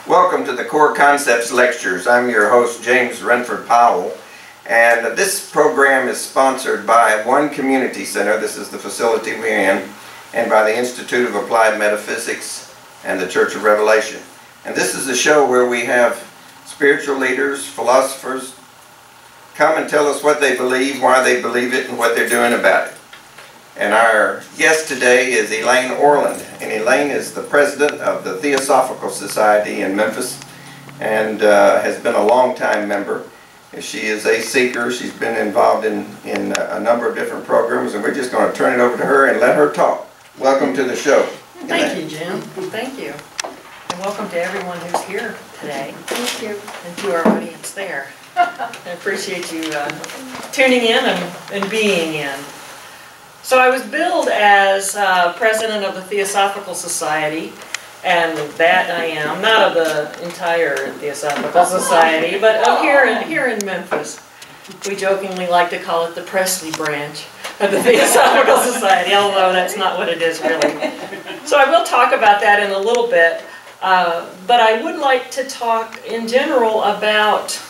Welcome to the Core Concepts Lectures. I'm your host, James Renford Powell, and this program is sponsored by One Community Center. This is the facility we're in, and by the Institute of Applied Metaphysics and the Church of Revelation. And this is a show where we have spiritual leaders, philosophers, come and tell us what they believe, why they believe it, and what they're doing about it. And our guest today is Elaine Orland, and Elaine is the president of the Theosophical Society in Memphis and has been a long-time member. She is a seeker. She's been involved in a number of different programs, and we're just going to turn it over to her and let her talk. Welcome to the show. Thank you, Jim. Thank you. And welcome to everyone who's here today. Thank you. And to our audience there. I appreciate you tuning in and being in. So I was billed as president of the Theosophical Society, and that I am, not of the entire Theosophical Society, but of here in Memphis. We jokingly like to call it the Presley branch of the Theosophical Society, although that's not what it is really. So I will talk about that in a little bit, but I would like to talk in general about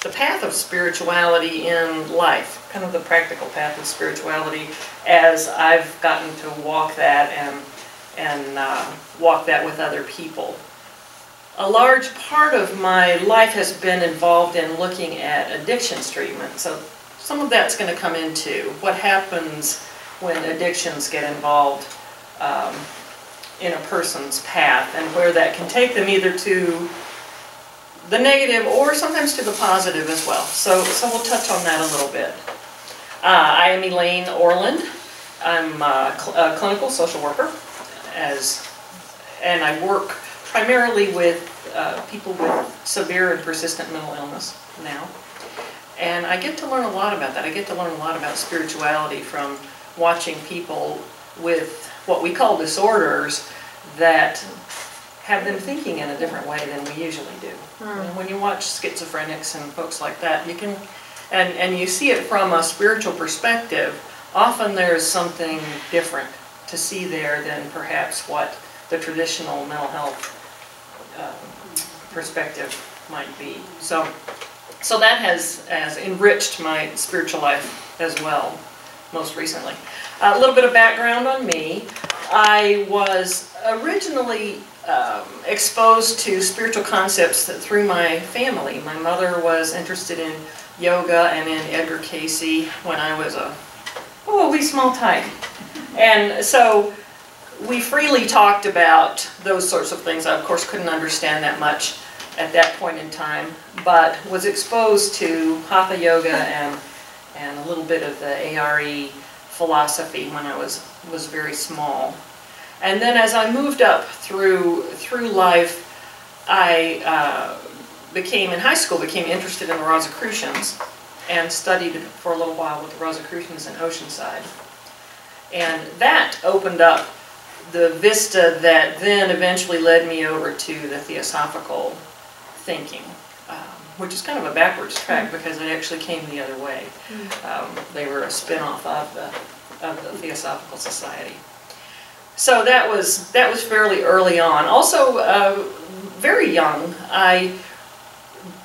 the path of spirituality in life, kind of the practical path of spirituality as I've gotten to walk that and walk that with other people. A large part of my life has been involved in looking at addictions treatment, so some of that's going to come into what happens when addictions get involved in a person's path and where that can take them either to the negative or sometimes to the positive as well. So we'll touch on that a little bit. I am Elaine Orland. I'm a clinical social worker, and I work primarily with people with severe and persistent mental illness now. And I get to learn a lot about that. I get to learn a lot about spirituality from watching people with what we call disorders that have them thinking in a different way than we usually do. And when you watch schizophrenics and folks like that, you can, and you see it from a spiritual perspective, often there's something different to see there than perhaps what the traditional mental health perspective might be. So that has enriched my spiritual life as well, most recently. A little bit of background on me. I was originally exposed to spiritual concepts through my family. My mother was interested in yoga and in Edgar Cayce when I was a wee small tyke. And so we freely talked about those sorts of things. I, of course, couldn't understand that much at that point in time, but was exposed to Hatha Yoga and a little bit of the ARE philosophy when I was very small. And then as I moved up through life, I in high school, became interested in the Rosicrucians and studied for a little while with the Rosicrucians in Oceanside. And that opened up the vista that then eventually led me over to the theosophical thinking, which is kind of a backwards track because it actually came the other way. They were a spin-off of the Theosophical Society. So that was fairly early on. Also, very young, I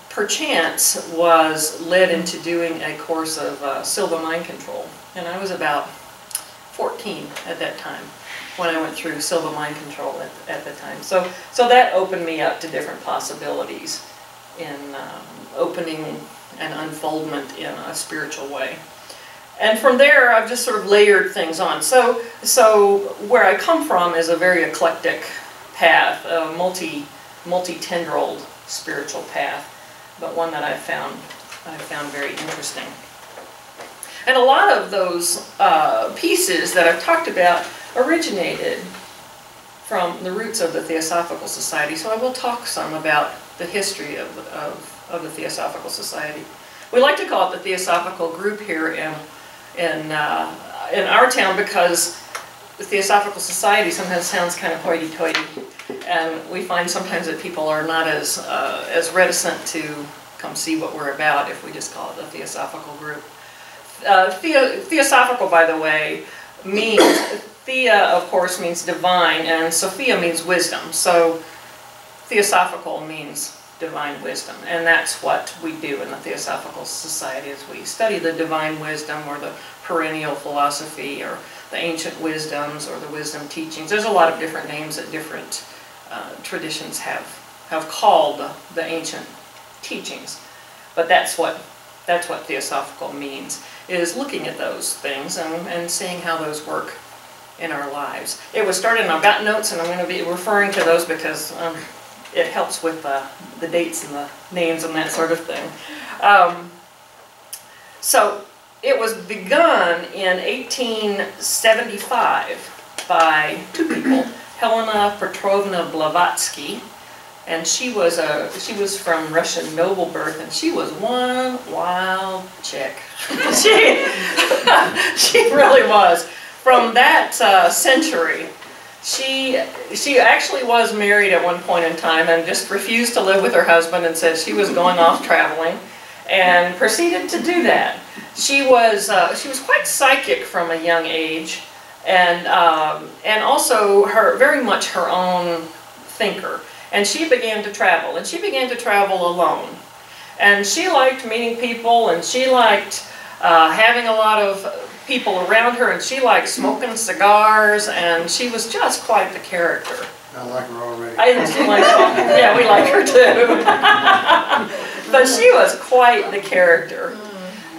perchance was led into doing a course of Silva mind control, and I was about 14 at that time when I went through Silva mind control at the time. So that opened me up to different possibilities in opening an unfoldment in a spiritual way. And from there, I've just sort of layered things on. So where I come from is a very eclectic path, a multi-tendrilled spiritual path, but one that I found very interesting. And a lot of those pieces that I've talked about originated from the roots of the Theosophical Society. So I will talk some about the history of the Theosophical Society. We like to call it the Theosophical Group here in our town because the Theosophical Society sometimes sounds kind of hoity-toity, and we find sometimes that people are not as reticent to come see what we're about if we just call it the Theosophical Group. Theosophical, by the way, means Thea, of course, means divine, and Sophia means wisdom. So Theosophical means divine wisdom, and that's what we do in the Theosophical Society, is we study the divine wisdom, or the perennial philosophy, or the ancient wisdoms, or the wisdom teachings. There's a lot of different names that different traditions have called the ancient teachings, but that's what Theosophical means, is looking at those things and seeing how those work in our lives. It was started, and I've got notes, and I'm going to be referring to those because it helps with the dates and the names and that sort of thing. So it was begun in 1875 by two people, Helena Petrovna Blavatsky, and she was from Russian noble birth, and she was one wild chick. she really was. From that century, she actually was married at one point in time and just refused to live with her husband and said she was going off traveling, and proceeded to do that. She was quite psychic from a young age, and also very much her own thinker. And she began to travel, and she began to travel alone. And she liked meeting people, and she liked having a lot of people around her, and she liked smoking cigars, and she was just quite the character. I like her already. I think she liked her. Yeah, we like her too. But she was quite the character.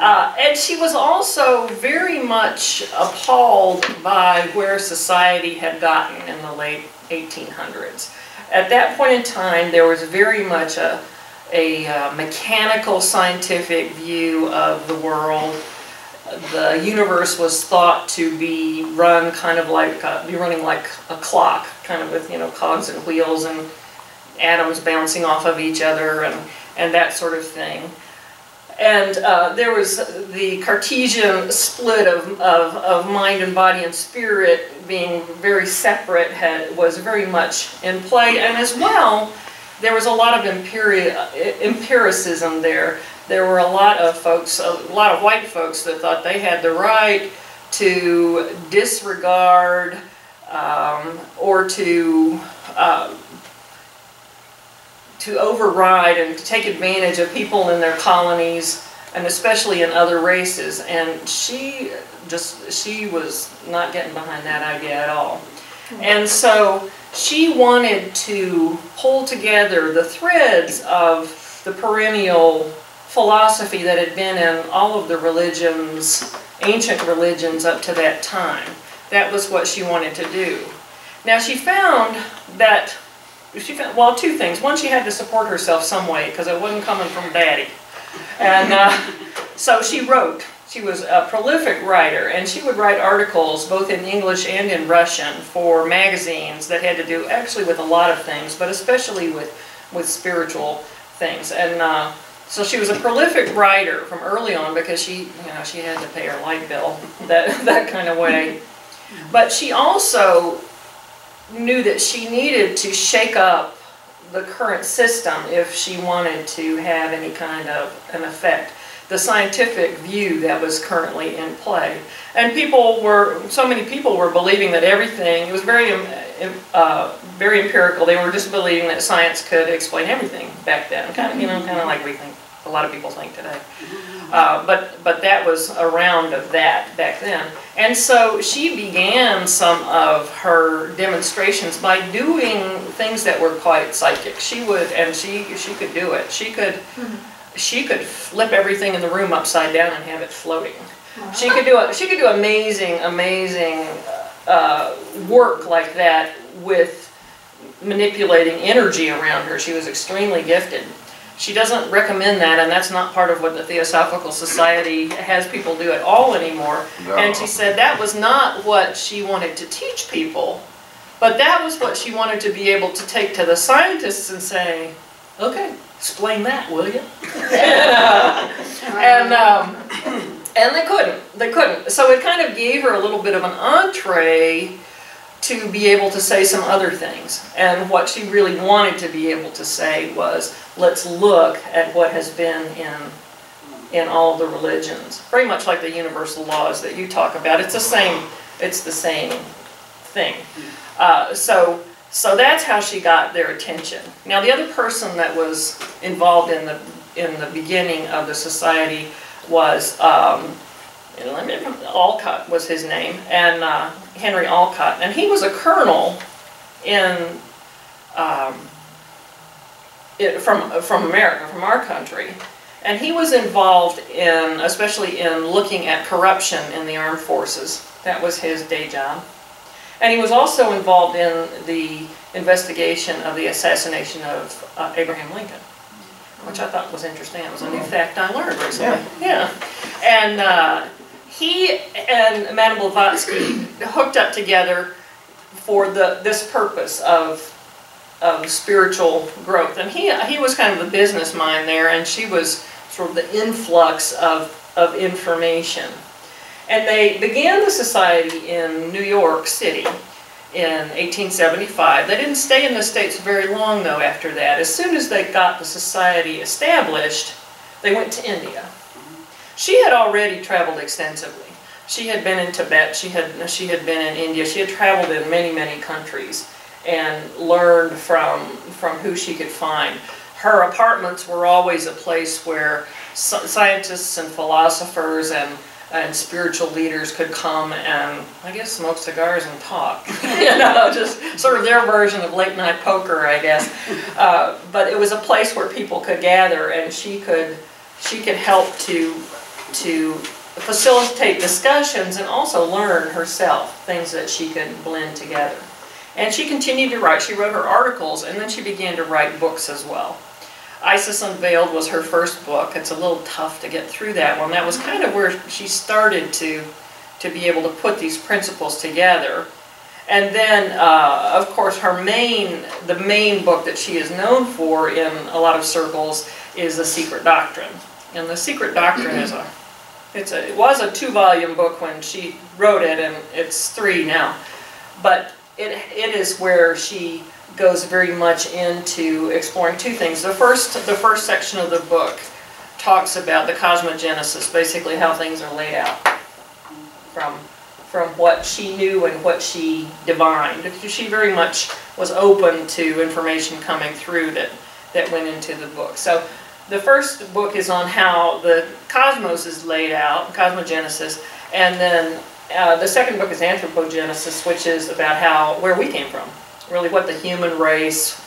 And she was also very much appalled by where society had gotten in the late 1800s. At that point in time, there was very much a mechanical, scientific view of the world. The universe was thought to be run kind of like, running like a clock, kind of with, cogs and wheels and atoms bouncing off of each other and that sort of thing. And there was the Cartesian split of mind and body and spirit being very separate, was very much in play. And as well, there was a lot of empiricism there. There were a lot of folks, a lot of white folks, that thought they had the right to disregard or to override and to take advantage of people in their colonies, and especially in other races. And she was not getting behind that idea at all. And so she wanted to pull together the threads of the perennial philosophy that had been in all of the religions, ancient religions up to that time. That was what she wanted to do. Now she found that, well, two things. One, she had to support herself some way because it wasn't coming from Daddy. And so she wrote. She was a prolific writer, and she would write articles both in English and in Russian for magazines that had to do actually with a lot of things, but especially with spiritual things. And so she was a prolific writer from early on because she had to pay her light bill that kind of way. But she also knew that she needed to shake up the current system if she wanted to have any kind of an effect. The scientific view that was currently in play. And so many people were believing that everything, it was very empirical. They were just believing that science could explain everything back then. Kind of like we think, a lot of people think today. But that was around of that back then. And so she began some of her demonstrations by doing things that were quite psychic. She could do it. She could flip everything in the room upside down and have it floating. She could do amazing work like that with manipulating energy around her. She was extremely gifted. She doesn't recommend that, and that's not part of what the Theosophical Society has people do at all anymore. No. And she said that was not what she wanted to teach people, but that was what she wanted to be able to take to the scientists and say, okay, explain that, will you? And they couldn't. So it kind of gave her a little bit of an entree to be able to say some other things. And what she really wanted to be able to say was, let's look at what has been in all the religions. Very much like the universal laws that you talk about. It's the same thing. So that's how she got their attention. Now the other person that was involved in the beginning of the society was Alcott was his name, and Henry Alcott, and he was a colonel from America, from our country, and he was involved especially in looking at corruption in the armed forces. That was his day job. And he was also involved in the investigation of the assassination of Abraham Lincoln, which I thought was interesting. It was a new fact I learned recently. Yeah. And he and Madame Blavatsky hooked up together for this purpose of spiritual growth. And he was kind of the business mind there, and she was sort of the influx of information. And they began the society in New York City in 1875. They didn't stay in the States very long, though, after that. As soon as they got the society established, they went to India. She had already traveled extensively. She had been in Tibet, she had been in India, she had traveled in many, many countries and learned from who she could find. Her apartments were always a place where scientists and philosophers and spiritual leaders could come and, I guess, smoke cigars and talk. Just sort of their version of late night poker, I guess. But it was a place where people could gather, and she could help to facilitate discussions and also learn herself things that she could blend together. And she continued to write. She wrote her articles, and then she began to write books as well. Isis Unveiled was her first book. It's a little tough to get through that one. That was kind of where she started to be able to put these principles together. And then, of course, the main book that she is known for in a lot of circles is The Secret Doctrine. And The Secret Doctrine it was a 2-volume book when she wrote it, and it's 3 now. But it is where she goes very much into exploring 2 things. The first section of the book talks about the cosmogenesis, basically how things are laid out from what she knew and what she divined. She very much was open to information coming through that went into the book. So the first book is on how the cosmos is laid out, cosmogenesis, and then the second book is Anthropogenesis, which is about where we came from. Really what the human race,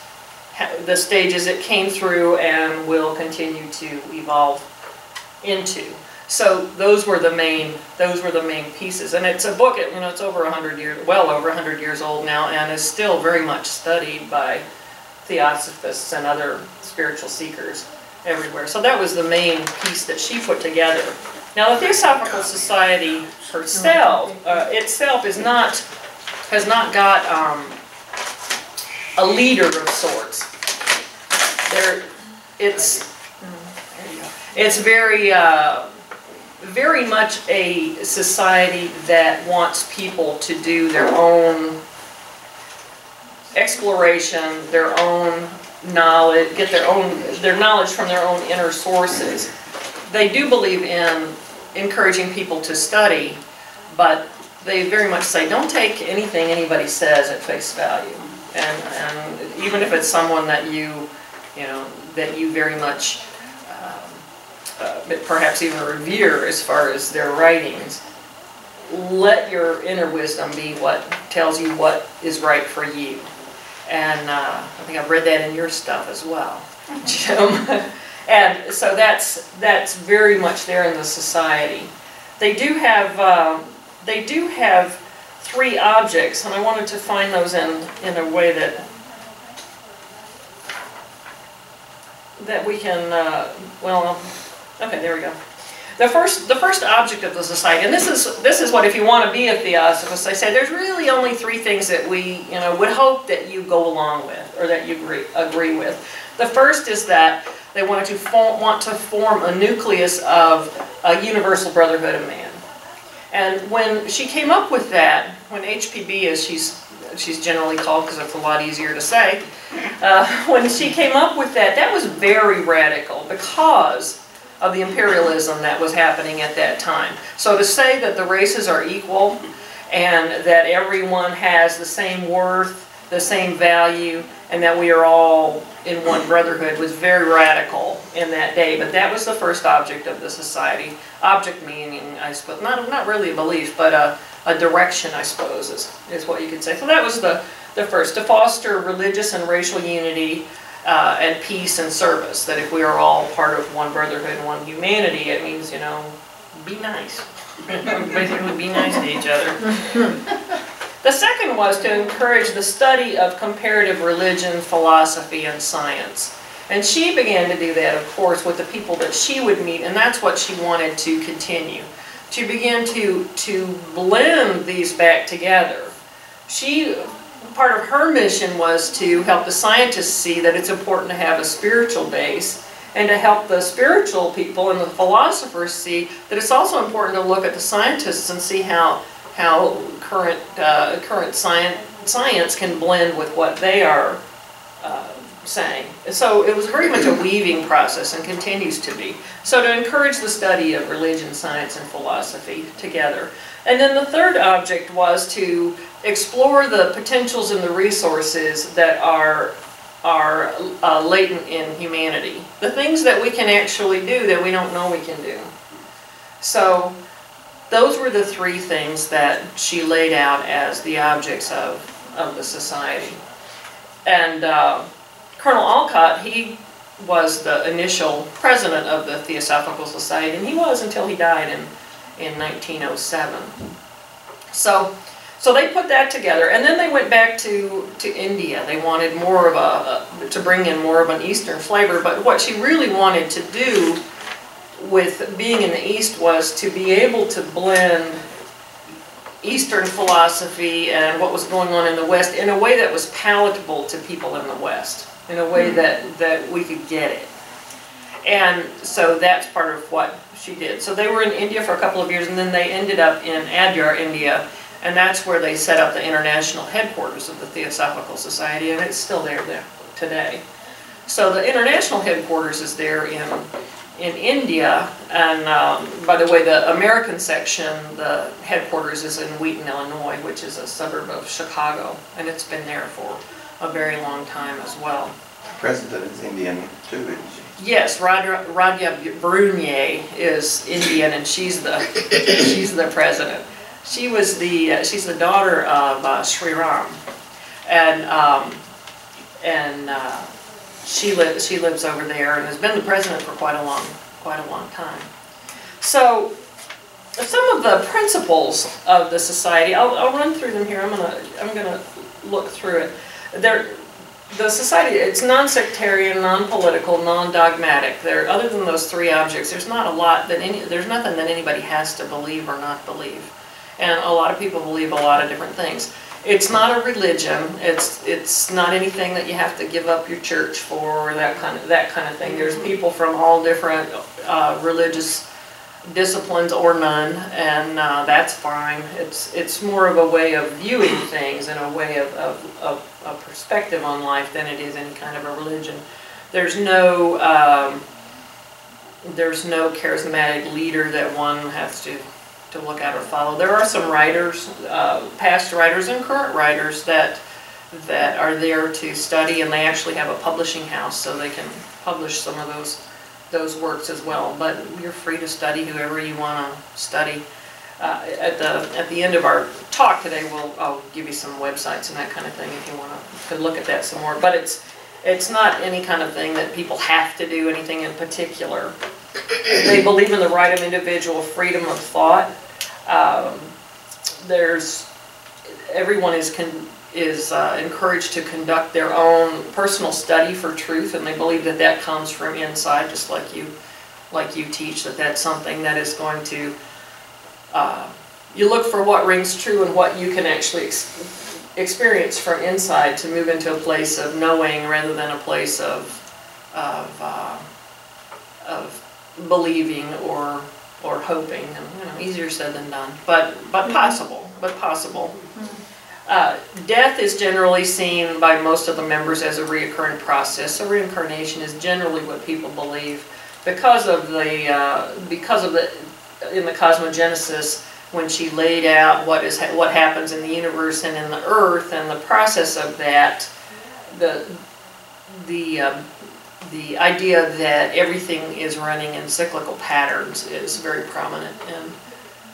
the stages it came through and will continue to evolve into. So those were the main pieces. And it's a book, it's over 100 years, well over 100 years old now, and is still very much studied by theosophists and other spiritual seekers everywhere. So that was the main piece that she put together. Now the Theosophical Society itself has not got a leader of sorts. It's very much a society that wants people to do their own exploration, their own knowledge, get their knowledge from their own inner sources. They do believe in encouraging people to study, but they very much say don't take anything anybody says at face value. And even if it's someone that you very much perhaps even revere as far as their writings, let your inner wisdom be what tells you what is right for you. And I think I've read that in your stuff as well, Jim. And so that's very much there in the society. They do have 3 objects, and I wanted to find those in a way that we can okay, there we go. The first object of the society, and this is what, if you want to be a theosophist, they say there's really only 3 things that we would hope that you go along with, or that you agree with. The first is that they want to form a nucleus of a universal brotherhood of man. And when she came up with that, when HPB, as she's generally called because it's a lot easier to say, when she came up with that, that was very radical because of the imperialism that was happening at that time. So to say that the races are equal and that everyone has the same worth, the same value, and that we are all in one brotherhood was very radical in that day. But that was the first object of the society. Object meaning, I suppose, not really a belief, but a direction, I suppose, is what you could say. So that was the first, to foster religious and racial unity and peace and service. That if we are all part of one brotherhood and one humanity, it means, you know, be nice. Basically, be nice to each other. The second was to encourage the study of comparative religion, philosophy, and science. And she began to do that, of course, with the people that she would meet, and that's what she wanted to continue. She began to blend these back together. Part of her mission was to help the scientists see that it's important to have a spiritual base, and to help the spiritual people and the philosophers see that it's also important to look at the scientists and see how current science can blend with what they are saying. So it was very much a weaving process and continues to be. So to encourage the study of religion, science, and philosophy together. And then the third object was to explore the potentials and the resources that are latent in humanity. The things that we can actually do that we don't know we can do. So those were the three things that she laid out as the objects of the society. And Colonel Alcott, he was the initial president of the Theosophical Society, and he was until he died in 1907. So they put that together, and then they went back to India. They wanted more of to bring in more of an Eastern flavor, but what she really wanted to do with being in the East was to be able to blend Eastern philosophy and what was going on in the West in a way that was palatable to people in the West, in a way that we could get it. And so that's part of what she did. So they were in India for a couple of years, and then they ended up in Adyar, India, and that's where they set up the international headquarters of the Theosophical Society, and it's still there today. So the international headquarters is there in India, and by the way, the American section, the headquarters is in Wheaton, Illinois, which is a suburb of Chicago, and it's been there for a very long time as well. The president is Indian too, isn't she? Yes, Radhya Brunei is Indian, and she's the president. She's the daughter of Sri Ram, and she lives over there and has been the president for quite a long time. So some of the principles of the society, I'll run through them here. I'm gonna look through it. The society, it's non-sectarian, non-political, non-dogmatic. Other than those three objects, there's not a lot there's nothing that anybody has to believe or not believe. And a lot of people believe a lot of different things. It's not a religion. It's not anything that you have to give up your church for, or that kind of thing. There's people from all different religious disciplines or none, and that's fine. It's more of a way of viewing things and a way of perspective on life than it is any kind of a religion. There's no charismatic leader that one has to look at or follow. There are some writers, past writers and current writers that are there to study, and they actually have a publishing house so they can publish some of those works as well. But you're free to study whoever you want to study. At the end of our talk today, I'll give you some websites and that kind of thing if you want to look at that some more. But it's not any kind of thing that people have to do anything in particular. They believe in the right of individual freedom of thought. Everyone is encouraged to conduct their own personal study for truth, and they believe that comes from inside, just like you teach, that's something that is going to, you look for what rings true and what you can actually experience from inside to move into a place of knowing rather than a place of believing or hoping. And, easier said than done, but possible. Death is generally seen by most of the members as a reoccurring process. So reincarnation is generally what people believe because of the in the cosmogenesis when she laid out what happens in the universe and in the earth, and the process of that, the idea that everything is running in cyclical patterns is very prominent in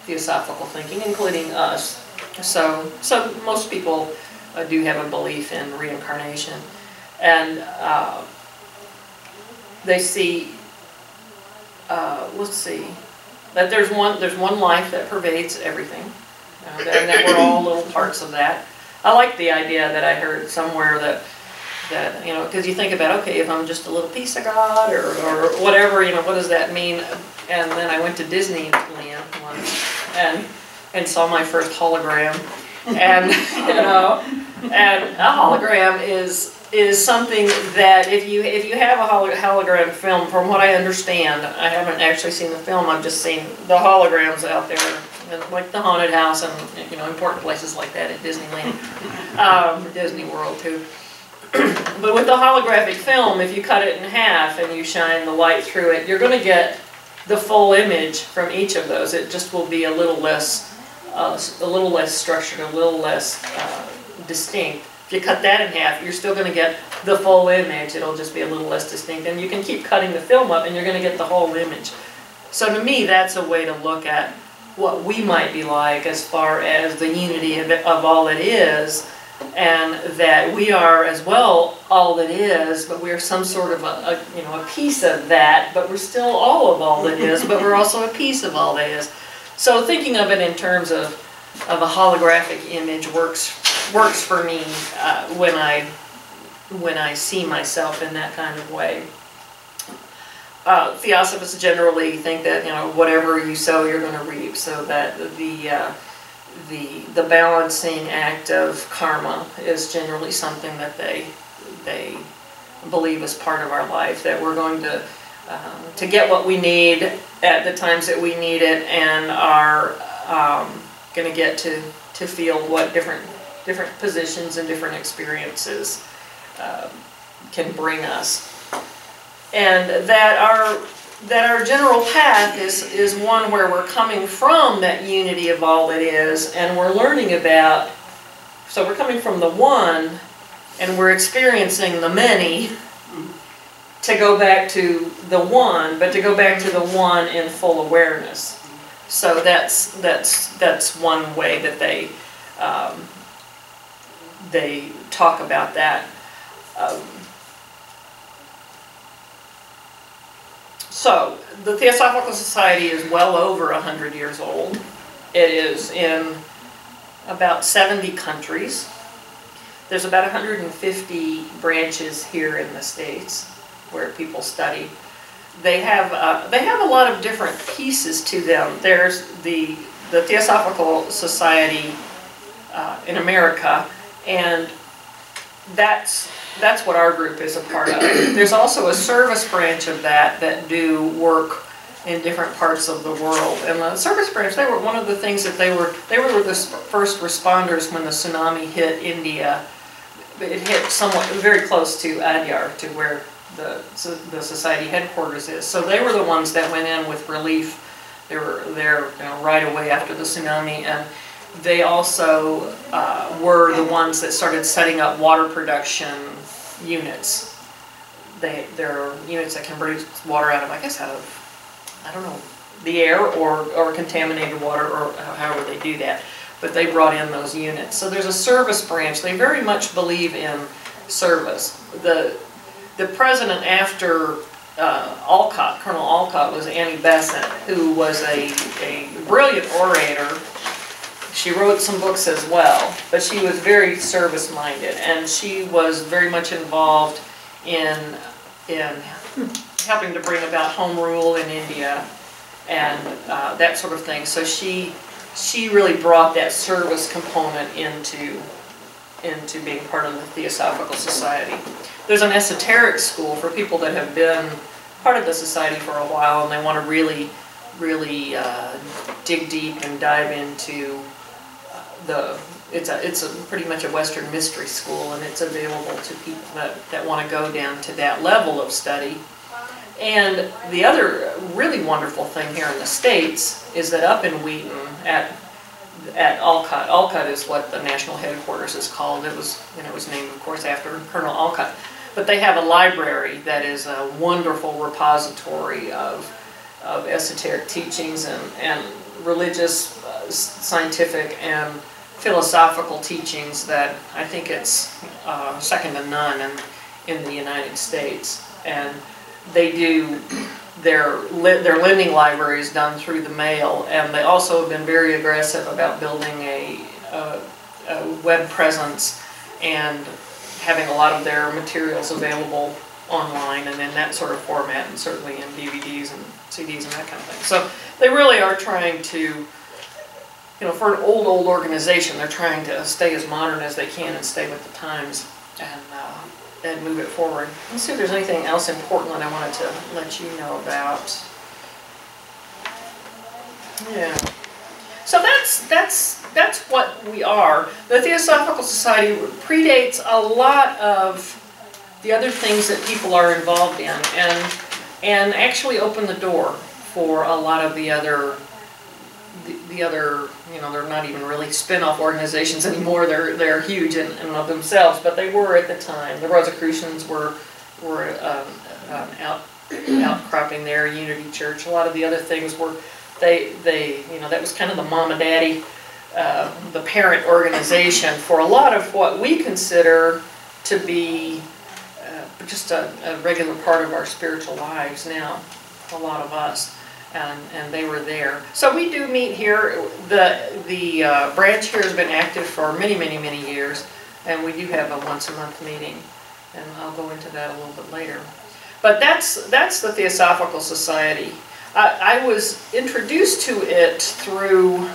theosophical thinking, including us. So most people do have a belief in reincarnation, and they see, let's see, that there's one life that pervades everything, and that we're all little parts of that. I like the idea that I heard somewhere that because you think about, okay, if I'm just a little piece of God or whatever, what does that mean? And then I went to Disneyland once and saw my first hologram, and and a hologram is something that if you have a hologram film, from what I understand, I haven't actually seen the film, I've just seen the holograms out there, like the haunted house and important places like that at Disneyland, Disney World too. But with the holographic film, if you cut it in half and you shine the light through it, you're going to get the full image from each of those. It just will be a little less structured, a little less distinct. If you cut that in half, you're still going to get the full image. It'll just be a little less distinct. And you can keep cutting the film up and you're going to get the whole image. So to me, that's a way to look at what we might be like as far as the unity of all that is, and that we are as well all that is, but we're some sort of a piece of that, but we're still all of all that is, but we're also a piece of all that is. So thinking of it in terms of a holographic image works for me when I see myself in that kind of way. Theosophists generally think that whatever you sow, you're going to reap. So that the balancing act of karma is generally something that they believe is part of our life. That we're going to get what we need at the times that we need it, and are going to get to feel what different positions and different experiences can bring us. And that our general path is one where we're coming from that unity of all that is, and we're learning about, so we're coming from the one, and we're experiencing the many, to go back to the one, but to go back to the one in full awareness. So that's one way that they talk about that. So, the Theosophical Society is well over 100 years old. It is in about 70 countries. There's about 150 branches here in the States where people study. They have a lot of different pieces to them. There's the Theosophical Society in America, and that's what our group is a part of. There's also a service branch of that do work in different parts of the world. And the service branch, they were one of the things that they were the first responders when the tsunami hit India. It hit somewhat very close to Adyar, to where the society headquarters is. So they were the ones that went in with relief. They were there right away after the tsunami, and they also were the ones that started setting up water production units. There are units that can produce water out of, I don't know, the air or contaminated water, or however they do that. But they brought in those units. So there's a service branch. They very much believe in service. The president after Alcott, Colonel Alcott, was Annie Besant, who was a brilliant orator. She wrote some books as well, but she was very service-minded, and she was very much involved in helping to bring about home rule in India and that sort of thing. So she really brought that service component into being part of the Theosophical Society. There's an esoteric school for people that have been part of the society for a while, and they want to really dig deep and dive into it's pretty much a Western mystery school, and it's available to people that want to go down to that level of study. And the other really wonderful thing here in the States is that up in Wheaton at at Olcott. Olcott is what the national headquarters is called. It was, you know, it was named, of course, after Colonel Olcott. But they have a library that is a wonderful repository of esoteric teachings and religious, scientific, and philosophical teachings that I think it's second to none in the United States. And they do their lending libraries done through the mail, and they also have been very aggressive about building a web presence and having a lot of their materials available online and in that sort of format, and certainly in DVDs and CDs and that kind of thing. So they really are trying to, you know, for an old organization, they're trying to stay as modern as they can and stay with the times and move it forward. Let's see if there's anything else important that I wanted to let you know about. Yeah. So that's what we are. The Theosophical Society predates a lot of the other things that people are involved in, and actually opened the door for a lot of the other, you know, they're not even really spin-off organizations anymore. They're huge in and of themselves, but they were at the time. The Rosicrucians were outcropping there. Unity Church. A lot of the other things were. They you know, that was kind of the mom and daddy, the parent organization for a lot of what we consider to be just a regular part of our spiritual lives now, a lot of us, and they were there. So we do meet here. The branch here has been active for many years, and we do have a once-a-month meeting, and I'll go into that a little bit later. But that's the Theosophical Society. I was introduced to it through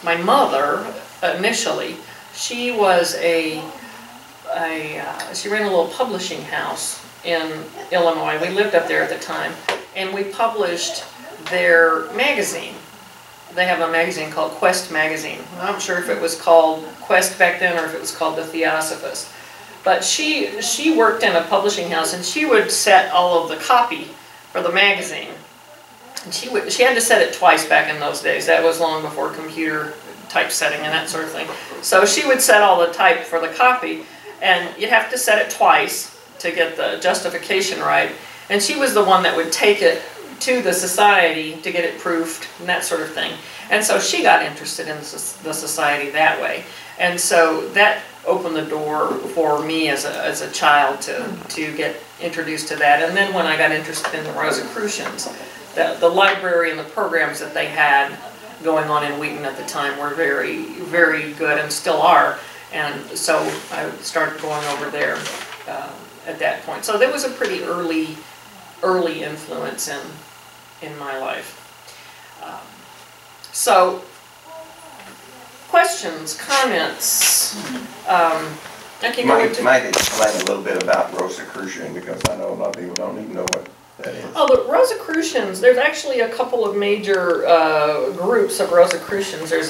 my mother initially. She was she ran a little publishing house in Illinois. We lived up there at the time, and we published their magazine. They have a magazine called Quest Magazine. I'm not sure if it was called Quest back then or if it was called the Theosophist. But she worked in a publishing house, and she would set all of the copy for the magazine. And she had to set it twice back in those days. That was long before computer typesetting and that sort of thing. So she would set all the type for the copy, and you'd have to set it twice to get the justification right. And she was the one that would take it to the society to get it proofed and that sort of thing. And so she got interested in the society that way. And so that opened the door for me as a child to get introduced to that. And then when I got interested in the Rosicrucians, the library and the programs that they had going on in Wheaton at the time were very good and still are. And so I started going over there at that point. So there was a pretty early influence in my life. So questions, comments. I can go into. Might explain a little bit about Rosicrucian, because I know a lot of people don't even know what that is. Oh, the Rosicrucians. There's actually a couple of major groups of Rosicrucians. They're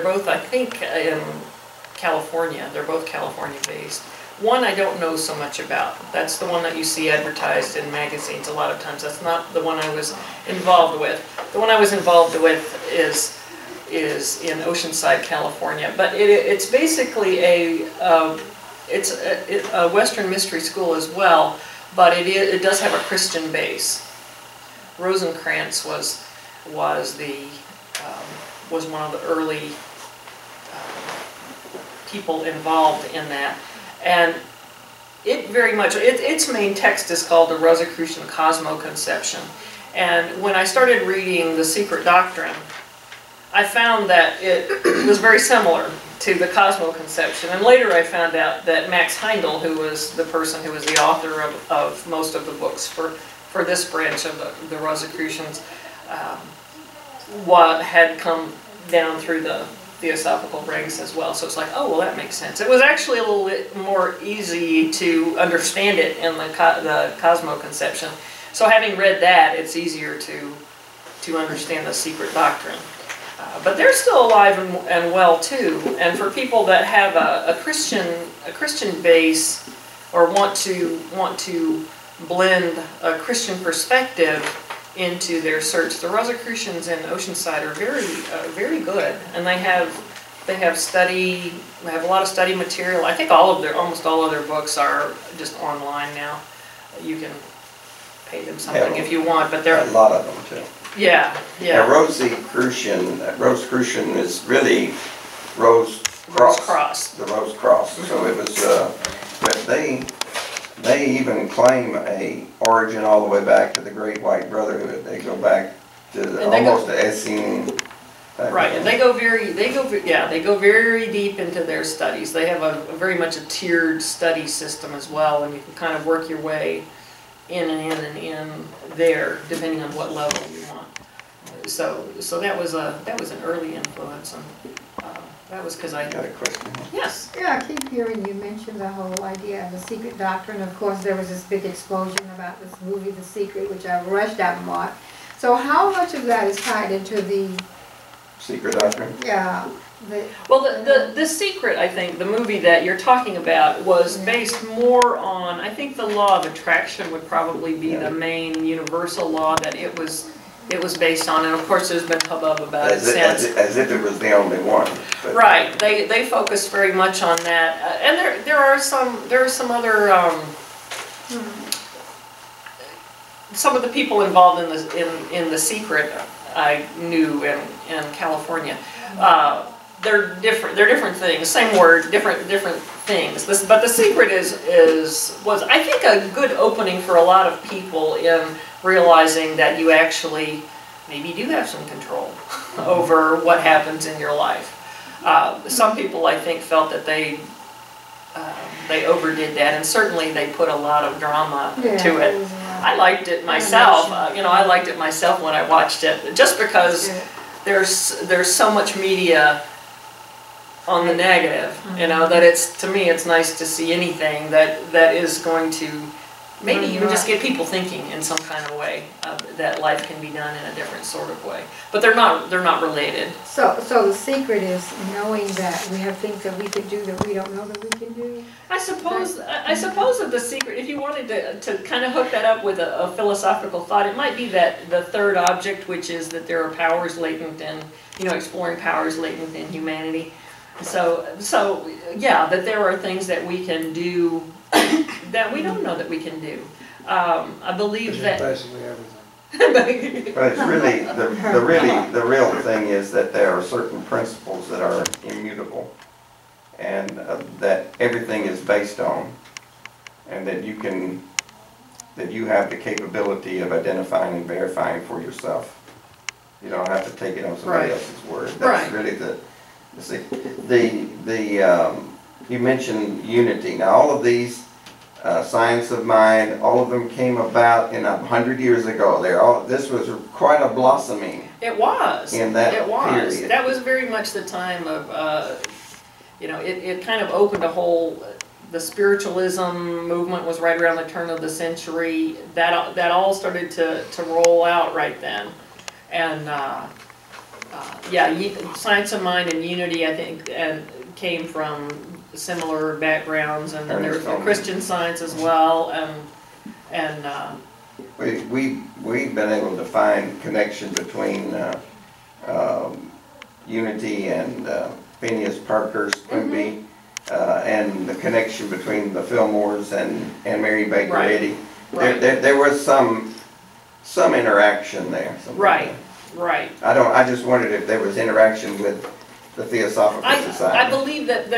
both, I think, in California. They're both California-based. One I don't know so much about. That's the one that you see advertised in magazines a lot of times. That's not the one I was involved with. The one I was involved with is in Oceanside, California. But it's basically a Western mystery school as well, but it does have a Christian base. Rosencrantz was one of the early people involved in that. And it very much, its main text is called the Rosicrucian Cosmo-Conception. And when I started reading The Secret Doctrine, I found that it was very similar to the Cosmo-Conception. And later I found out that Max Heindel, who was the person who was the author of most of the books for this branch of the Rosicrucians, had come down through the Theosophical ranks as well. So it's like, oh, well, that makes sense. It was actually a little bit more easy to understand it in the Cosmo-Conception. So having read that, it's easier to understand the Secret Doctrine. But they're still alive and well too. And for people that have a Christian base, or want to blend a Christian perspective into their search. The Rosicrucians in Oceanside are very good, and they have a lot of study material. I think almost all of their books are just online now. You can pay them something if you want, but they're a lot of them too. Yeah. Now, Rosicrucian is really Rose Cross. The Rose Cross. So it was, but they even claim a origin all the way back to the Great White Brotherhood. They go back to almost the Essene. Right, and they go very deep into their studies. They have a very much a tiered study system as well, and you can kind of work your way in and in there, depending on what level you want. So that was an early influence, and that was because I got a question. Yes. Yeah, I keep hearing you mention the whole idea of the secret doctrine. Of course, there was this big explosion about this movie, The Secret, which I rushed out and watched. So how much of that is tied into the secret doctrine? Yeah. Well, the Secret, I think, the movie that you're talking about was based more on, I think the law of attraction would probably be the main universal law that it was based on, and of course there's been hubbub about it since. As if it was the only one. But. Right, they focused very much on that, and there are some other some of the people involved in the Secret I knew in California. They're different things. Same word, different things. But the Secret was I think a good opening for a lot of people in realizing that you actually maybe do have some control over what happens in your life. Some people I think felt that they overdid that, and certainly they put a lot of drama to it. I liked it myself. I liked it myself when I watched it, just because there's so much media on the negative, that to me it's nice to see anything that is going to maybe even just get people thinking in some kind of way, that life can be done in a different sort of way. But they're not related. So the secret is knowing that we have things that we could do that we don't know that we can do? I suppose that the secret, if you wanted to kind of hook that up with a philosophical thought, it might be that the third object, which is that there are powers latent in, exploring powers latent in humanity. So yeah, that there are things that we can do that we don't know that we can do. I believe that basically everything. But it's really the real thing is that there are certain principles that are immutable, and that everything is based on, and that you have the capability of identifying and verifying for yourself. You don't have to take it on somebody else's word. That's really you mentioned unity. Now all of these science of mind, all of them came about in 100 years ago. This was quite a blossoming. It was. In that period. That was very much the time of, it kind of opened a whole, the spiritualism movement was right around the turn of the century. That all started to roll out right then. And science of mind and unity, I think, came from similar backgrounds, and then there was Christian Science as well, and we've been able to find connection between unity and Phineas Parker's Quimby, and the connection between the Fillmores and Mary Baker Eddy. There was some interaction there. Right. I just wondered if there was interaction with the Theosophical Society. I believe that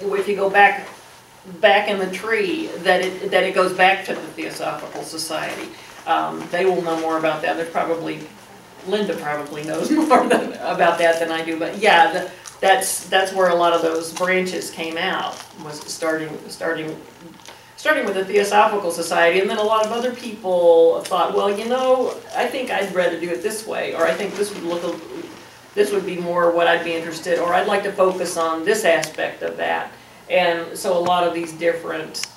if you go back in the tree, that it goes back to the Theosophical Society. They will know more about that. Linda probably knows more about that than I do. But yeah, that's where a lot of those branches came out. Was starting with the Theosophical Society, and then a lot of other people thought, well, I think I'd rather do it this way, or I think this would be more what I'd be interested, or I'd like to focus on this aspect of that. And so a lot of these different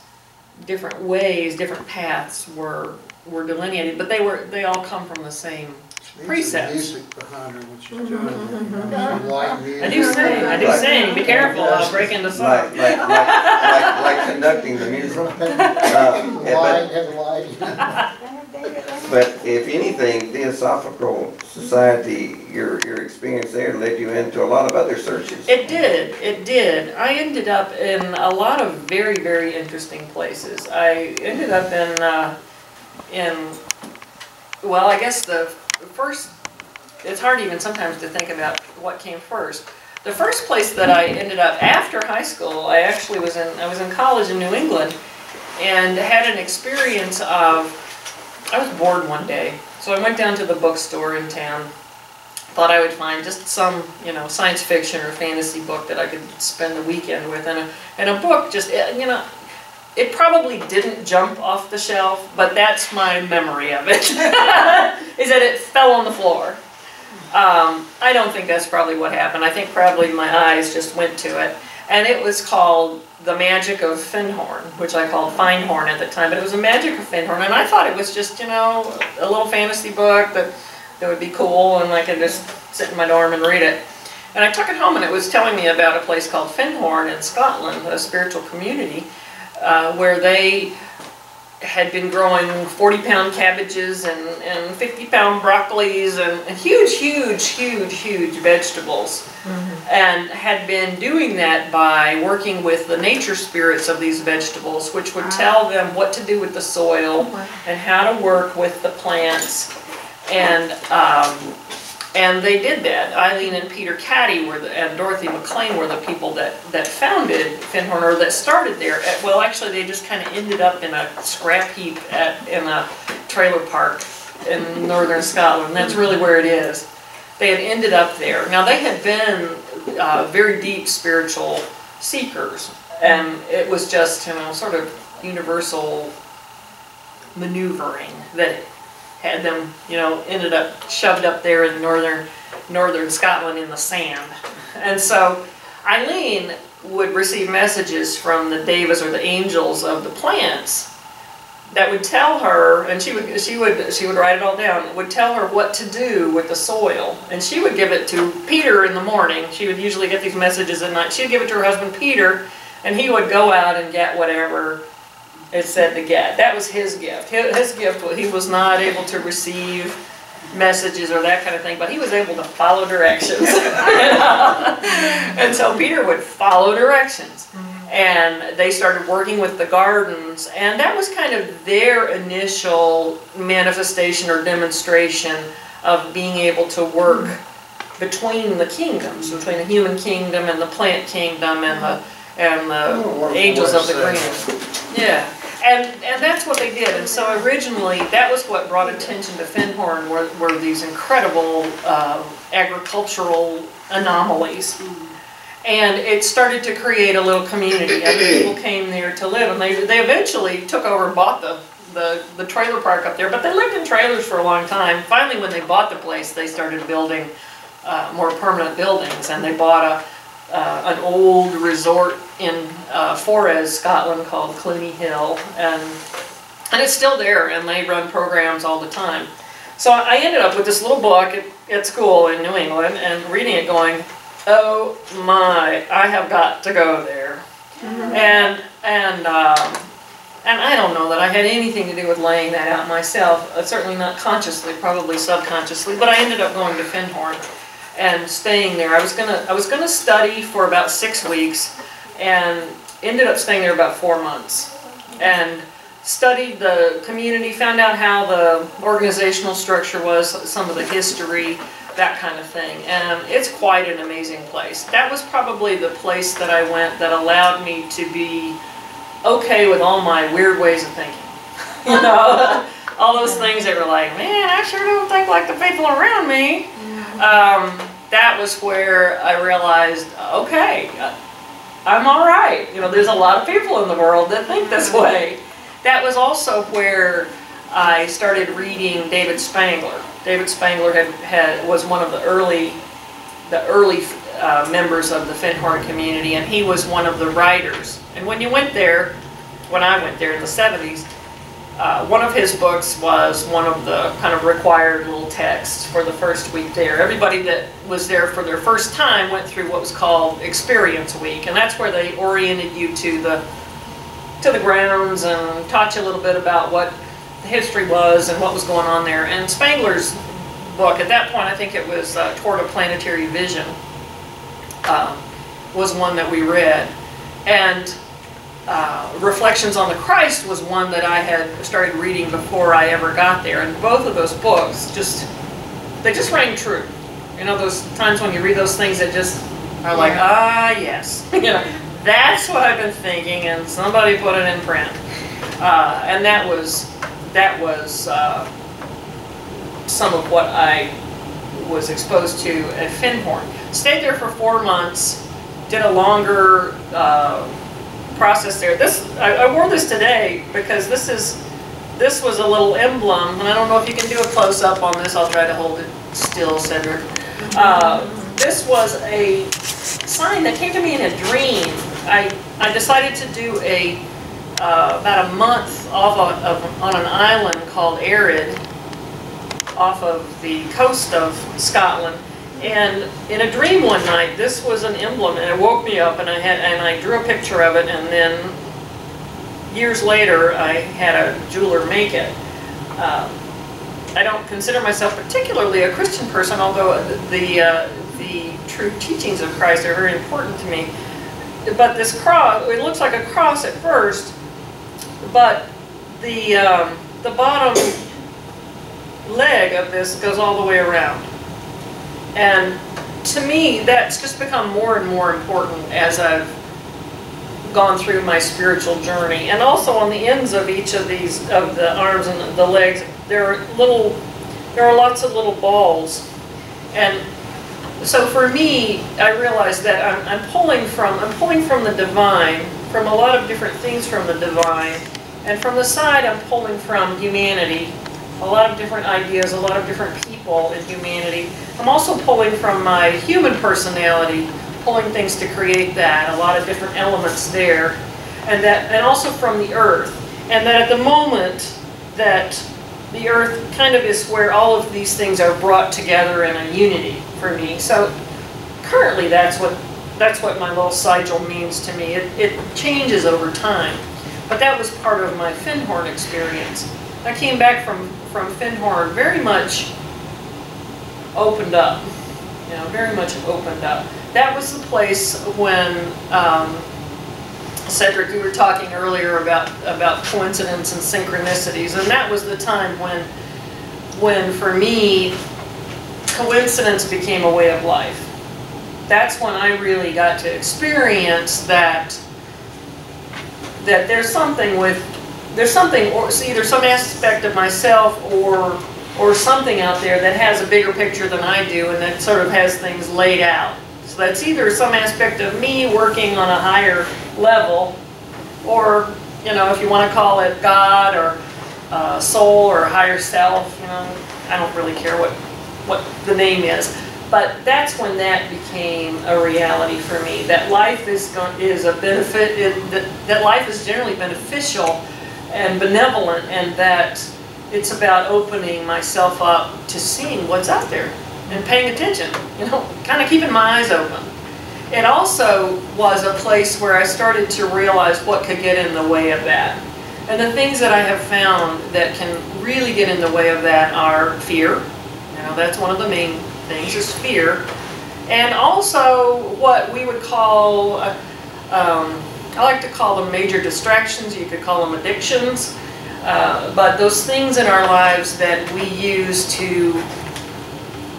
ways, different paths were delineated, but they all come from the same precepts. The music behind her, which is light music. I do sing. Be careful, I'll break into song. Like conducting the music. Light. But if anything, Theosophical Society, your experience there led you into a lot of other searches. It did, it did. I ended up in a lot of very, very interesting places. I ended up well, I guess the first, it's hard even sometimes to think about what came first. The first place that I ended up after high school, I was in college in New England and had an experience of, I was bored one day, so I went down to the bookstore in town. Thought I would find just some, science fiction or fantasy book that I could spend the weekend with, and a book just, it probably didn't jump off the shelf, but that's my memory of it, is that it fell on the floor. I don't think that's probably what happened. I think probably my eyes just went to it, and it was called The Magic of Findhorn, which I called Findhorn at the time, but it was The Magic of Findhorn, and I thought it was just, a little fantasy book that would be cool, and I could just sit in my dorm and read it. And I took it home, and it was telling me about a place called Findhorn in Scotland, a spiritual community, where they had been growing 40-pound cabbages and 50-pound broccolis and huge vegetables. And had been doing that by working with the nature spirits of these vegetables, which would tell them what to do with the soil and how to work with the plants. And they did that. Eileen and Peter Caddy and Dorothy McLean were the people that founded Findhorn, or that started there. Well, actually, they just kind of ended up in a scrap heap in a trailer park in northern Scotland. That's really where it is. They had ended up there. Now, they had been very deep spiritual seekers, and it was just, sort of universal maneuvering that had them, ended up shoved up there in northern Scotland in the sand. And so Eileen would receive messages from the devas or the angels of the plants that would tell her, and she would write it all down, would tell her what to do with the soil. And she would give it to Peter in the morning. She would usually get these messages at night. She'd give it to her husband Peter, and he would go out and get whatever it said to get. That was his gift. His gift was, he was not able to receive messages or that kind of thing, but he was able to follow directions. And so Peter would follow directions. And they started working with the gardens, and that was kind of their initial manifestation or demonstration of being able to work between the kingdoms, between the human kingdom and the plant kingdom and the angels of the green. Yeah. And that's what they did. And so originally, that was what brought attention to Findhorn, were these incredible agricultural anomalies. And it started to create a little community. Other people came there to live, and they eventually took over and bought the trailer park up there. But they lived in trailers for a long time. Finally, when they bought the place, they started building more permanent buildings, and they bought an old resort in Forres, Scotland, called Cluny Hill, and it's still there, and they run programs all the time. So I ended up with this little book at school in New England, and reading it going, oh my, I have got to go there. And I don't know that I had anything to do with laying that out myself, certainly not consciously, probably subconsciously, but I ended up going to Findhorn and staying there. I was gonna study for about 6 weeks, and ended up staying there about 4 months, and studied the community, found out how the organizational structure was, some of the history, that kind of thing. And it's quite an amazing place. That was probably the place that I went that allowed me to be okay with all my weird ways of thinking. All those things that were like, man, I sure don't think like the people around me. That was where I realized, okay, I'm all right. There's a lot of people in the world that think this way. That was also where I started reading David Spangler. David Spangler was one of the early members of the Findhorn community, and he was one of the writers. And when I went there in the 70s, one of his books was one of the kind of required little texts for the first week there. Everybody that was there for their first time went through what was called Experience Week, and that's where they oriented you to the grounds and taught you a little bit about what the history was and what was going on there. And Spangler's book, at that point I think it was Toward a Planetary Vision, was one that we read. And Reflections on the Christ was one that I had started reading before I ever got there. And both of those books they just rang true. You know, those times when you read those things that just are like, ah, yes. You know, that's what I've been thinking, and somebody put it in print. And that was some of what I was exposed to at Findhorn. Stayed there for 4 months, did a longer process there. I wore this today because this was a little emblem, and I don't know if you can do a close-up on this. I'll try to hold it still, Cedric. This was a sign that came to me in a dream. I decided to do about a month on an island called Arid, off of the coast of Scotland. And in a dream one night, this was an emblem, and it woke me up, and I drew a picture of it, and then years later, I had a jeweler make it. I don't consider myself particularly a Christian person, although the true teachings of Christ are very important to me. But this cross, it looks like a cross at first, but the bottom leg of this goes all the way around. And to me, that's just become more and more important as I've gone through my spiritual journey. And also on the ends of each of these, of the arms and the legs, there are lots of little balls. And so for me, I realized that I'm pulling from the divine, from a lot of different things from the divine, and from the side I'm pulling from humanity, a lot of different ideas, a lot of different people in humanity. I'm also pulling from my human personality, pulling things to create that, a lot of different elements there, and also from the earth. And that at the moment that the earth kind of is where all of these things are brought together in a unity for me. So currently that's what my little sigil means to me. It changes over time. But that was part of my Findhorn experience. I came back from Findhorn very much opened up, you know, very much opened up. That was the place when, Cedric, you were talking earlier about coincidence and synchronicities, and that was the time when for me, coincidence became a way of life. That's when I really got to experience that there's something, or it's either some aspect of myself or something out there that has a bigger picture than I do, and that sort of has things laid out. So that's either some aspect of me working on a higher level, or, you know, if you want to call it God or soul or higher self, you know, I don't really care what the name is. But that's when that became a reality for me. That life is a benefit. That life is generally beneficial and benevolent, and that it's about opening myself up to seeing what's out there and paying attention. You know, kind of keeping my eyes open. It also was a place where I started to realize what could get in the way of that. And the things that I have found that can really get in the way of that are fear. You know, that's one of the main things, is fear. And also what we would call, I like to call them major distractions. You could call them addictions. But those things in our lives that we use to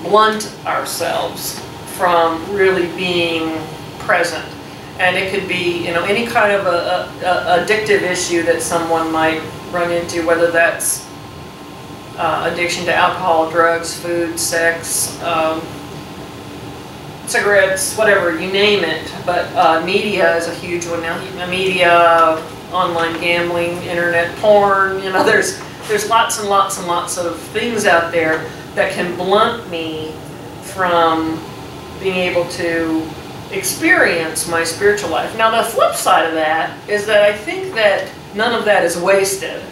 blunt ourselves from really being present. And it could be, you know, any kind of a addictive issue that someone might run into, whether that's addiction to alcohol, drugs, food, sex, cigarettes, whatever, you name it. But media is a huge one now. Media, online gambling, internet porn, you know, there's lots and lots and lots of things out there that can blunt me from being able to experience my spiritual life. Now the flip side of that is that I think that none of that is wasted.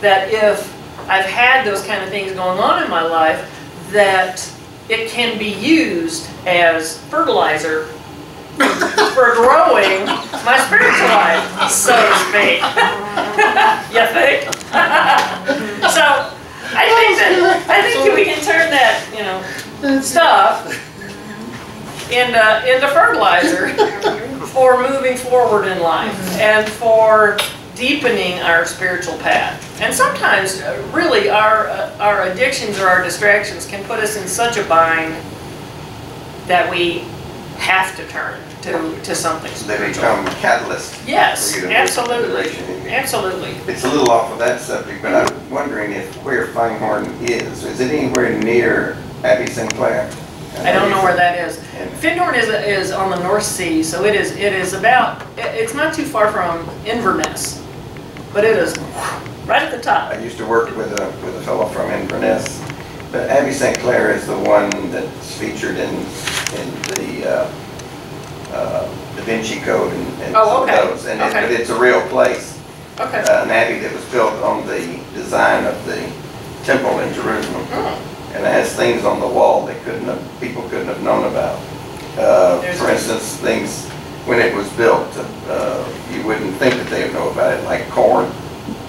That if I've had those kind of things going on in my life, that it can be used as fertilizer for growing my spiritual life, so to speak. You think? So I think we can turn that, you know, stuff into fertilizer for moving forward in life and for deepening our spiritual path. And sometimes, really, our addictions or our distractions can put us in such a bind that we have to turn to something They spiritual. become catalysts. Yes, for you to absolutely, move in. absolutely. It's a little off of that subject, but I'm wondering if where Feinhorn is. Is it anywhere near Abbey Sinclair? I don't know where that is. And Findhorn is on the North Sea, so it is about, it's not too far from Inverness, but it is right at the top. I used to work with a fellow from Inverness, but Abbey St. Clair is the one that's featured in the Da Vinci Code and Oh, some okay. of those. And Okay. but it's a real place, Okay. an abbey that was built on the design of the temple in Jerusalem. Oh, And it has things on the wall that people couldn't have known about. For instance, things when it was built, you wouldn't think that they would know about it, like corn,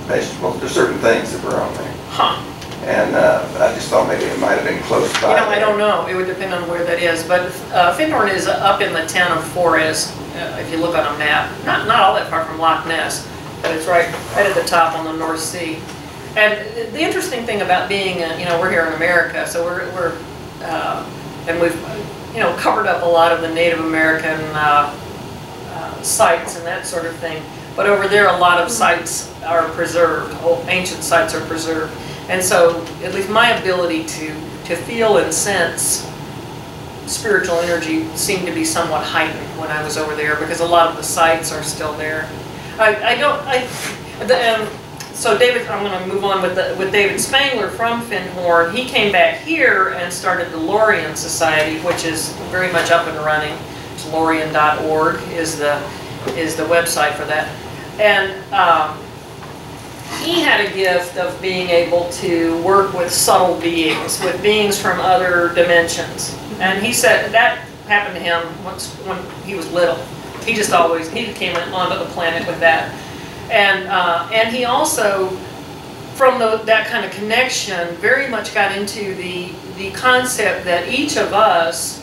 vegetables. There's certain things that were on there. huh. And I just thought maybe it might have been close by. You know, I don't know. It would depend on where that is. But Findhorn is up in the town of Forres, if you look on a map. Not all that far from Loch Ness, but it's right at the top on the North Sea. And the interesting thing about being, you know, we're here in America, so and we've, you know, covered up a lot of the Native American sites and that sort of thing. But over there, a lot of sites are preserved. Ancient sites are preserved. And so, at least my ability to feel and sense spiritual energy seemed to be somewhat heightened when I was over there, because a lot of the sites are still there. So David, I'm going to move on with David Spangler from Findhorn. He came back here and started the Lorien Society, which is very much up and running. It's lorien.org is the website for that. And he had a gift of being able to work with subtle beings, with beings from other dimensions. And he said that happened to him once when he was little. He came onto the planet with that. And he also, from that kind of connection, very much got into the concept that each of us,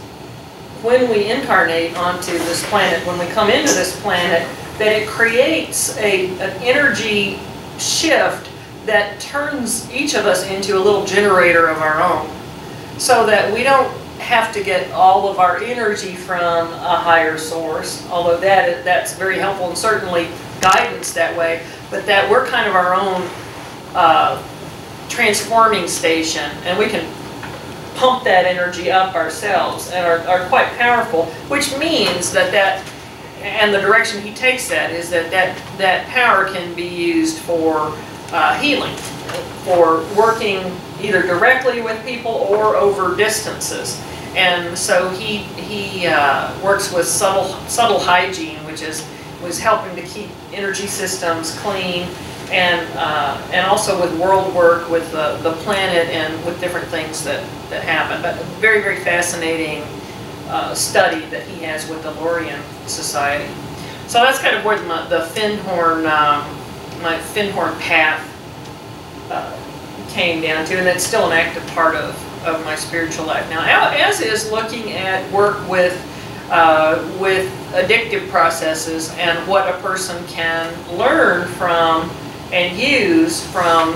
when we incarnate onto this planet, when we come into this planet, that it creates an energy shift that turns each of us into a little generator of our own, so that we don't have to get all of our energy from a higher source, although that's very helpful and certainly guidance that way, but that we're kind of our own transforming station, and we can pump that energy up ourselves and are quite powerful, which means that and the direction he takes that is that power can be used for healing, for working either directly with people or over distances. And so he works with subtle hygiene, which was helping to keep energy systems clean, and also with world work with the planet and with different things that happen. But very, very fascinating study that he has with the Lorien Society. So that's kind of where the Findhorn, my Findhorn path came down to, and it's still an active part of my spiritual life now, as is looking at work with addictive processes and what a person can learn from and use from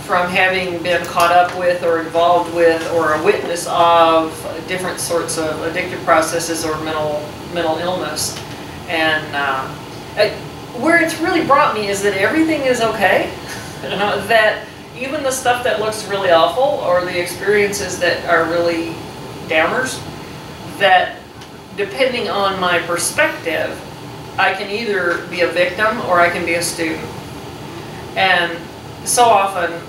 having been caught up with or involved with or a witness of different sorts of addictive processes or mental illness. And where it's really brought me is that everything is okay. You know, that even the stuff that looks really awful or the experiences that are really downers, that depending on my perspective, I can either be a victim or I can be a student. And so often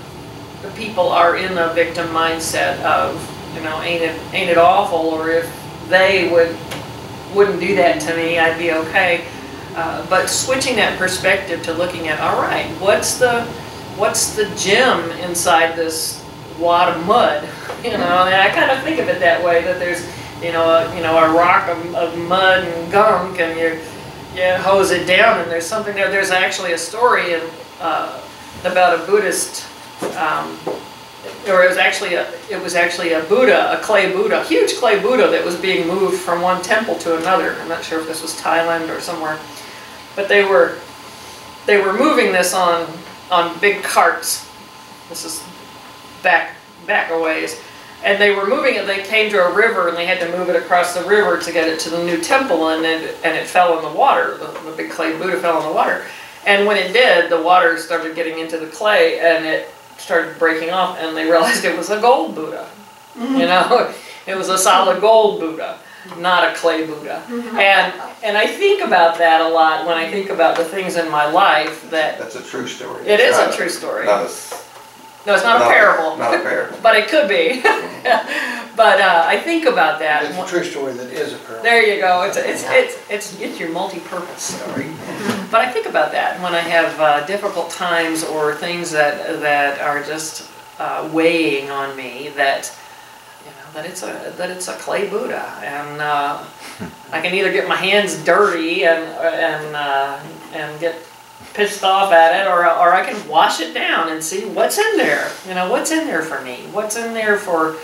the people are in the victim mindset of, you know, ain't it awful, or if they wouldn't do that to me, I'd be okay. But switching that perspective to looking at, all right, what's the gem inside this wad of mud? You know, and I kind of think of it that way, that a rock of mud and gunk, and you hose it down, and there's something there. There's actually a story about a Buddhist, or it was actually a Buddha, a clay Buddha, huge clay Buddha that was being moved from one temple to another. I'm not sure if this was Thailand or somewhere, but they were moving this on big carts. This is back a ways. And they were moving it, they came to a river and they had to move it across the river to get it to the new temple, and it fell in the water. The big clay Buddha fell in the water. And when it did, the water started getting into the clay and it started breaking off, and they realized it was a gold Buddha. It was a solid gold Buddha, not a clay Buddha. And I think about that a lot when I think about the things in my life that... That's a true story. It is a true story. No, it's not a parable. Not a parable. But it could be. But I think about that. It's a true story that is a parable. There you go. It's your multi-purpose story. But I think about that when I have difficult times or things that are just weighing on me. That it's a clay Buddha, and I can either get my hands dirty and get pissed off at it, or I can wash it down and see what's in there. What's in there for me? What's in there for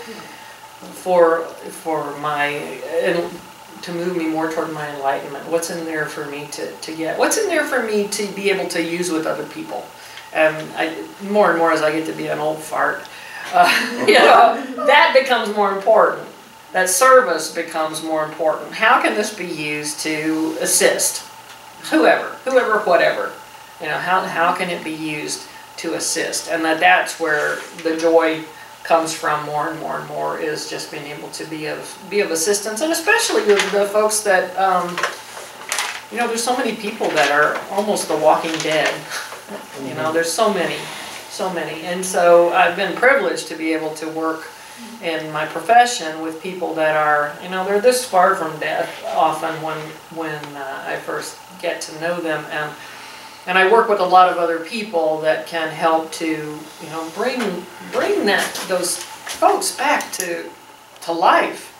my, to move me more toward my enlightenment? What's in there for me to get? What's in there for me to be able to use with other people? And more and more as I get to be an old fart, that becomes more important. That service becomes more important. How can this be used to assist whoever, whatever? How can it be used to assist? And that's where the joy comes from more and more and more, is just being able to be of assistance, and especially with the folks that, there's so many people that are almost the walking dead. There's so many. And so I've been privileged to be able to work in my profession with people that are, they're this far from death often when I first get to know them. And I work with a lot of other people that can help to, bring those folks back to life.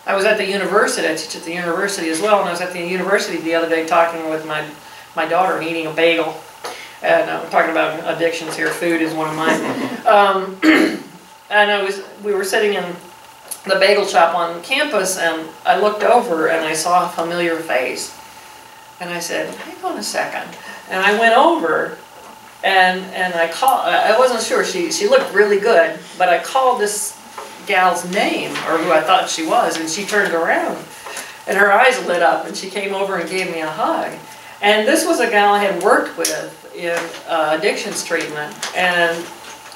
I was at the university, I teach at the university as well, and I was at the university the other day talking with my daughter and eating a bagel. And I'm talking about addictions here, food is one of mine. And we were sitting in the bagel shop on campus, and I looked over and I saw a familiar face. And I said, hang on a second. And I went over and I called, I wasn't sure, she looked really good, but I called this gal's name, or who I thought she was, and she turned around. And her eyes lit up, and she came over and gave me a hug. And this was a gal I had worked with in addictions treatment, and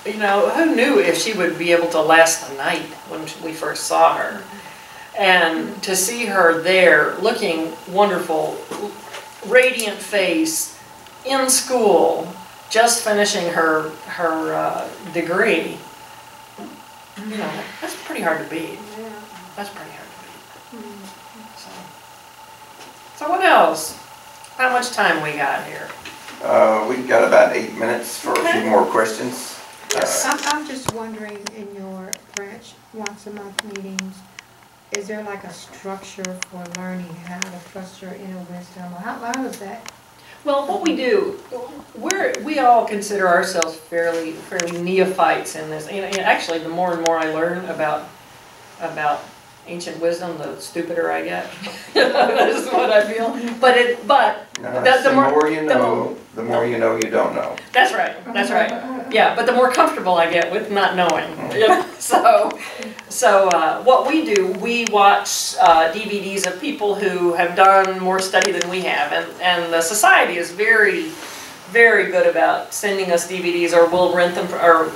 who knew if she would be able to last the night when we first saw her. And to see her there, looking wonderful, radiant face, in school, just finishing her degree, that's pretty hard to beat. That's pretty hard to beat. So what else? How much time we got here? We've got about 8 minutes for a few more questions. Yes. I'm just wondering, in your branch once a month meetings, is there like a structure for learning how to trust your inner wisdom? How is that? Well, what we do, we all consider ourselves fairly neophytes in this. And actually, the more and more I learn about ancient wisdom, the stupider I get. That is what I feel. The more you know, the more you know you don't know. That's right. That's right. Yeah, but the more comfortable I get with not knowing. So what we do, we watch DVDs of people who have done more study than we have, and the society is very, very good about sending us DVDs, or we'll rent them, or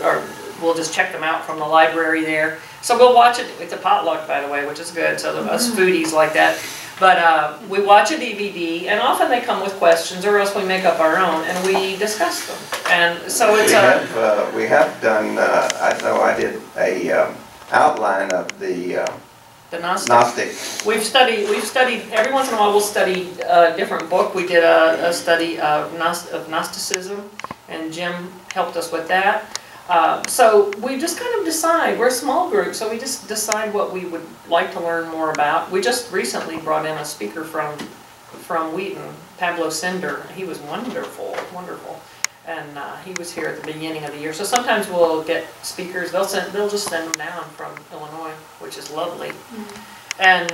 we'll just check them out from the library there. So we'll watch it. It's a potluck, by the way, which is good. So us foodies like that. But we watch a DVD, and often they come with questions, or else we make up our own, and we discuss them. And so it's we have done. I know I did a outline of the Gnostic. We've studied every once in a while. We'll study a different book. We did a study of Gnosticism, and Jim helped us with that. So we just kind of decide, we're a small group, so we just decide what we would like to learn more about. We just recently brought in a speaker from Wheaton, Pablo Cinder. He was wonderful, wonderful. And he was here at the beginning of the year. So sometimes we'll get speakers, they'll just send them down from Illinois, which is lovely. Mm-hmm. And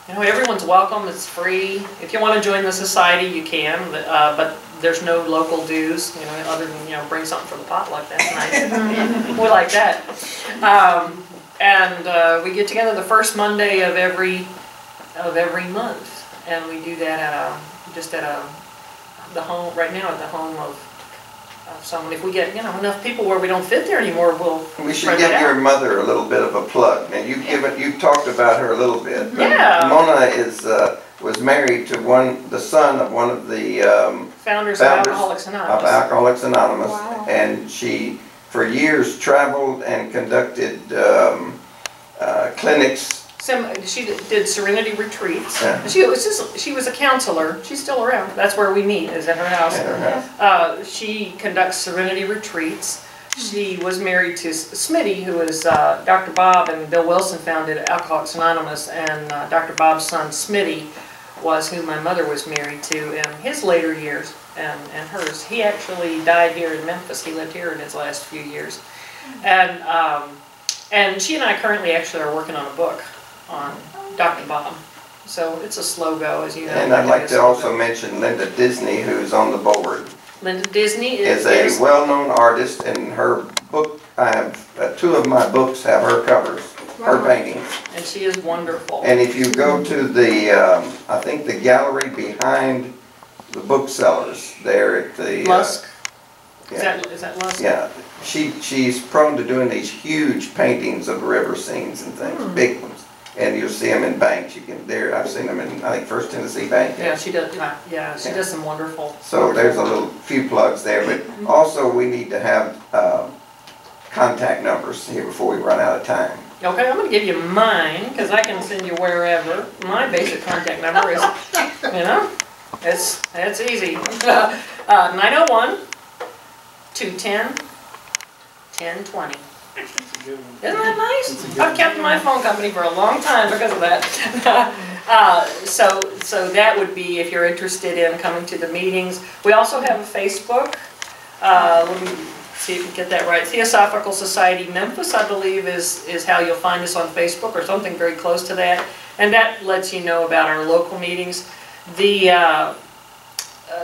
you know, everyone's welcome, it's free. If you want to join the society, you can, but there's no local dues, you know, other than, you know, bring something for the potluck, that's nice. We like that. And we get together the first Monday of every month, and we do that at the home, right now at the home of someone. If we get, you know, enough people where we don't fit there anymore, we should give your mother a little bit of a plug. Now you've talked about her a little bit. Yeah. Mona was married to the son of one of the founders of Alcoholics Anonymous. Wow. And she for years traveled and conducted clinics. She did serenity retreats. Yeah. She was a counselor. She's still around. That's where we meet, is at her house. At her house. She conducts serenity retreats. She was married to Smitty, who is Dr. Bob and Bill Wilson founded Alcoholics Anonymous, and Dr. Bob's son Smitty was who my mother was married to in his later years and hers. He actually died here in Memphis. He lived here in his last few years. And she and I currently actually are working on a book on Dr. Bob. So it's a slow go, as you know. And I'd like to also mention Linda Disney, who's on the board. Linda Disney is a well-known artist, and her book, I have two of my books have her covers, her paintings. And she is wonderful. And if you go to the, I think the gallery behind the booksellers there at the... Lusk? Yeah. Is that Lusk? Yeah. She's prone to doing these huge paintings of river scenes and things, big ones. And you'll see them in banks. I've seen them in, I think, First Tennessee Bank. Yeah, she does. Yeah, she does some wonderful. So there's a few plugs there, but also we need to have contact numbers here before we run out of time. Okay, I'm going to give you mine because I can send you wherever. My basic contact number is, you know, it's easy. 901 210 1020. Isn't that nice? I've kept my phone company for a long time because of that. So that would be if you're interested in coming to the meetings. We also have a Facebook. Let me see if we get that right. Theosophical Society Memphis, I believe, is how you'll find us on Facebook, or something very close to that. And that lets you know about our local meetings. The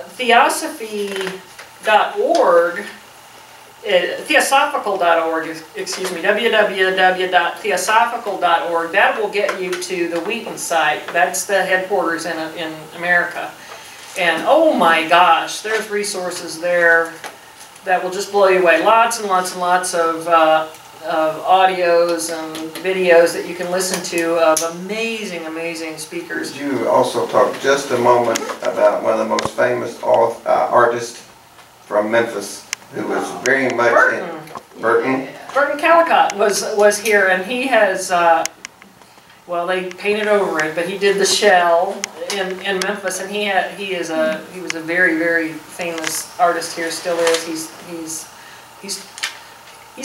theosophy.org, theosophical.org, excuse me, www.theosophical.org, that will get you to the Wheaton site. That's the headquarters in America. And oh my gosh, there's resources there that will just blow you away. Lots and lots and lots of audios and videos that you can listen to of amazing, amazing speakers. Could you also talk just a moment about one of the most famous artists from Memphis, who was very much Burton. Burton Callicott was here, and he has, well, they painted over it, but he did the shell in Memphis, and he was a very, very famous artist here. Still is. He's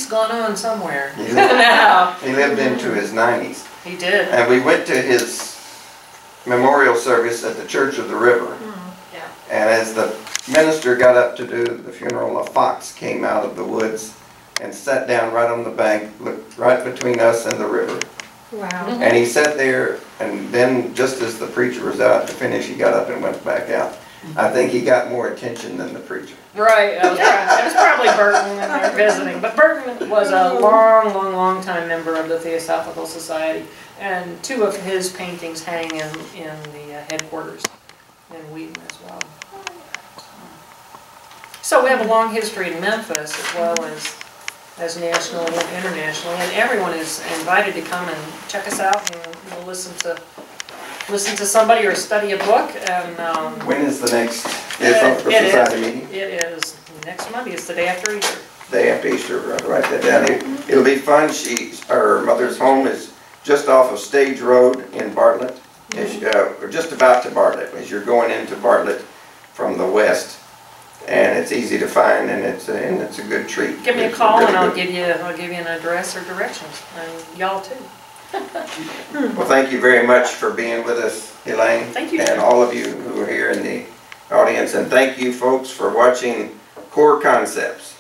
gone on somewhere now. He lived into his 90s. He did. And we went to his memorial service at the Church of the River. Yeah. And as the minister got up to do the funeral, a fox came out of the woods and sat down right on the bank, looked right between us and the river. Wow. And he sat there, and then just as the preacher was out to finish, he got up and went back out. I think he got more attention than the preacher. Right. It was probably Burton when they were visiting. But Burton was a long, long, long time member of the Theosophical Society. And two of his paintings hang in the headquarters in Wheaton as well. So we have a long history in Memphis as well as national and internationally, and everyone is invited to come and check us out and listen to somebody or study a book. And when is the next Theosophical Society meeting? It is next Monday. It's the day after Easter. Day after Easter. Write that down. It'll be fun. Her mother's home is just off of Stage Road in Bartlett. We're just about to Bartlett as you're going into Bartlett from the west. and it's easy to find, and it's a good treat. Give me a It's call really and I'll good. give you an address or directions, and y'all too. Well, thank you very much for being with us, Elaine. Thank you. And all of you who are here in the audience, and thank you folks for watching Core Concepts.